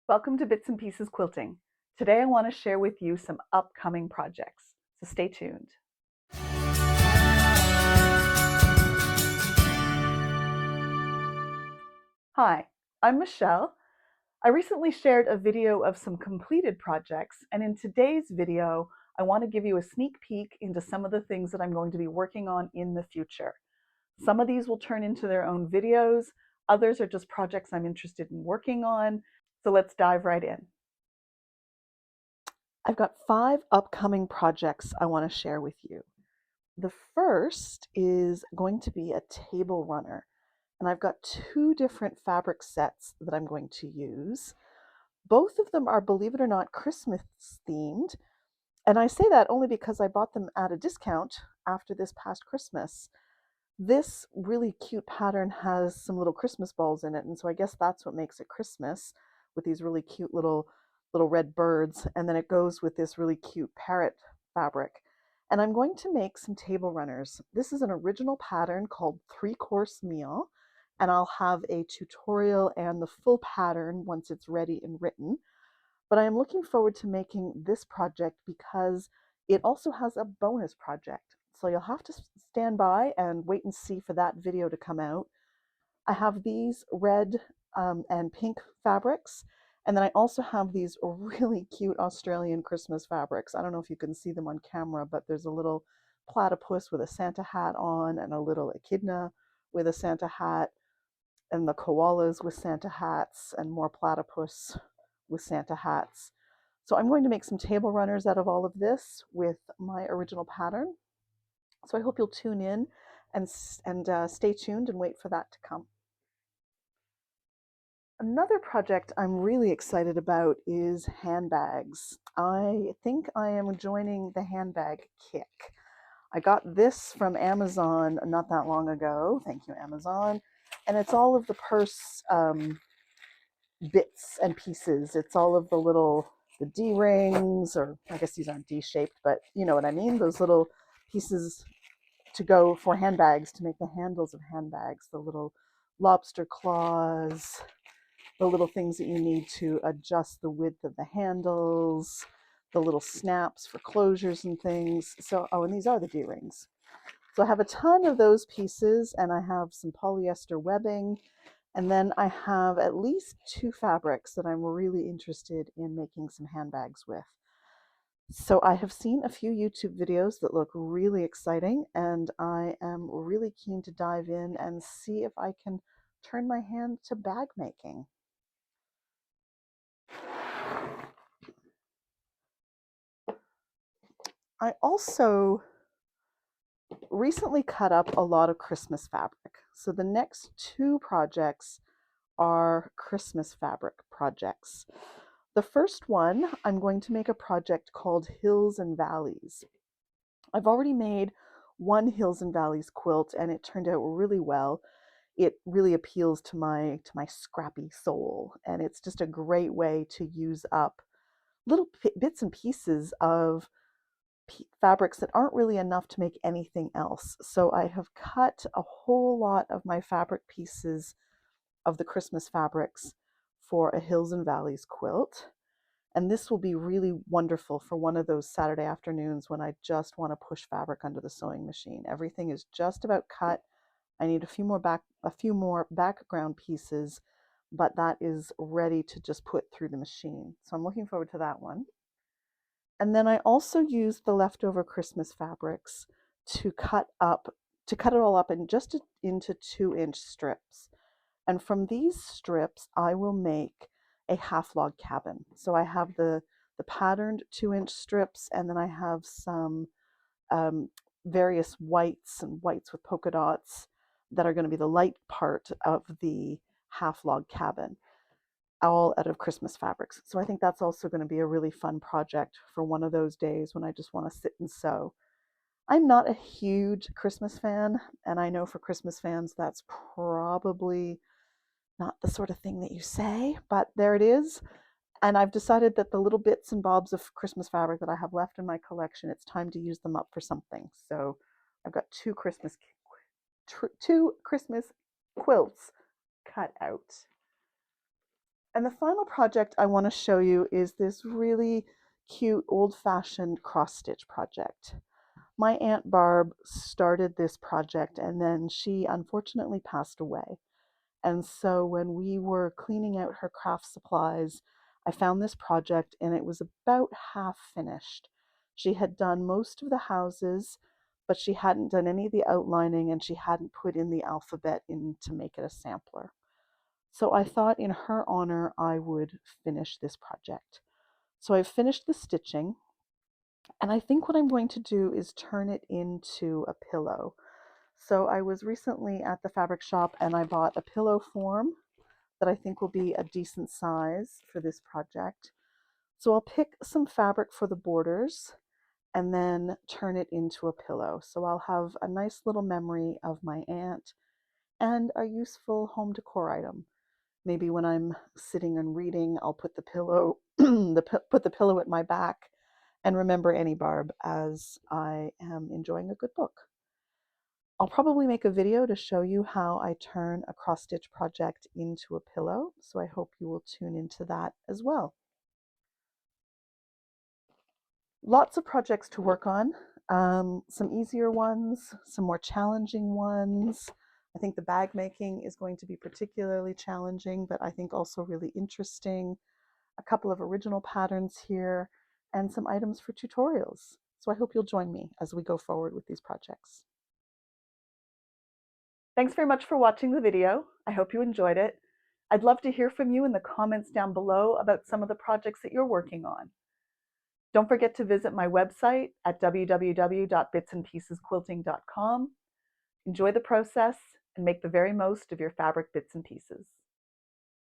Welcome to Bits and Pieces Quilting. Today I want to share with you some upcoming projects, so stay tuned. Hi, I'm Michelle. I recently shared a video of some completed projects, and in today's video, I want to give you a sneak peek into some of the things that I'm going to be working on in the future. Some of these will turn into their own videos, others are just projects I'm interested in working on, so let's dive right in. I've got 5 upcoming projects I want to share with you. The first is going to be a table runner, and I've got 2 different fabric sets that I'm going to use. Both of them are, believe it or not, Christmas themed, and I say that only because I bought them at a discount after this past Christmas. This really cute pattern has some little Christmas balls in it, and so I guess that's what makes it Christmas, with these really cute little red birds, and then it goes with this really cute parrot fabric. And I'm going to make some table runners. This is an original pattern called 3-Course Meal, and I'll have a tutorial and the full pattern once it's ready and written. But I am looking forward to making this project because it also has a bonus project. So you'll have to stand by and wait and see for that video to come out. I have these red and pink fabrics, and then I also have these really cute Australian Christmas fabrics. I don't know if you can see them on camera, but there's a little platypus with a Santa hat on, and a little echidna with a Santa hat, and the koalas with Santa hats, and more platypus with Santa hats. So I'm going to make some table runners out of all of this with my original pattern. So I hope you'll tune in and stay tuned and wait for that to come. Another project I'm really excited about is handbags. I think I am joining the handbag kick. I got this from Amazon not that long ago. Thank you, Amazon. And it's all of the purse bits and pieces. It's all of the D-rings, or I guess these aren't D-shaped, but you know what I mean, those little pieces to go for handbags, to make the handles of handbags, the little lobster claws, the little things that you need to adjust the width of the handles, the little snaps for closures and things. So, oh, and these are the D-rings. So I have a ton of those pieces, and I have some polyester webbing, and then I have at least 2 fabrics that I'm really interested in making some handbags with. So I have seen a few YouTube videos that look really exciting, and I am really keen to dive in and see if I can turn my hand to bag making. I also recently cut up a lot of Christmas fabric. So the next 2 projects are Christmas fabric projects. The first one, I'm going to make a project called Hills and Valleys. I've already made one Hills and Valleys quilt, and it turned out really well. It really appeals to my scrappy soul, and it's just a great way to use up little bits and pieces of fabrics that aren't really enough to make anything else. So I have cut a whole lot of my fabric pieces of the Christmas fabrics for a Hills and Valleys quilt. And this will be really wonderful for one of those Saturday afternoons when I just want to push fabric under the sewing machine. Everything is just about cut. I need a few more background pieces, but that is ready to just put through the machine. So I'm looking forward to that one. And then I also used the leftover Christmas fabrics to cut it all up into 2-inch strips. And from these strips, I will make a half log cabin. So I have the patterned 2-inch strips, and then I have some various whites and whites with polka dots that are going to be the light part of the half log cabin, all out of Christmas fabrics. So I think that's also going to be a really fun project for one of those days when I just want to sit and sew. I'm not a huge Christmas fan, and I know for Christmas fans that's probably not the sort of thing that you say, but there it is. And I've decided that the little bits and bobs of Christmas fabric that I have left in my collection, it's time to use them up for something. So I've got 2 Christmas quilts cut out. And the final project I want to show you is this really cute old-fashioned cross-stitch project. My Aunt Barb started this project and then she unfortunately passed away. And so when we were cleaning out her craft supplies, I found this project and it was about half finished. She had done most of the houses, but she hadn't done any of the outlining and she hadn't put in the alphabet in to make it a sampler. So I thought in her honor I would finish this project. So I've finished the stitching and I think what I'm going to do is turn it into a pillow. So I was recently at the fabric shop and I bought a pillow form that I think will be a decent size for this project. So I'll pick some fabric for the borders and then turn it into a pillow. So I'll have a nice little memory of my aunt and a useful home decor item. Maybe when I'm sitting and reading, I'll put the pillow put the pillow at my back and remember Annie Barb as I am enjoying a good book. I'll probably make a video to show you how I turn a cross stitch project into a pillow, so I hope you will tune into that as well. Lots of projects to work on, some easier ones, some more challenging ones. I think the bag making is going to be particularly challenging, but I think also really interesting. A couple of original patterns here, and some items for tutorials. So I hope you'll join me as we go forward with these projects. Thanks very much for watching the video. I hope you enjoyed it. I'd love to hear from you in the comments down below about some of the projects that you're working on. Don't forget to visit my website at www.bitsandpiecesquilting.com. Enjoy the process and make the very most of your fabric bits and pieces.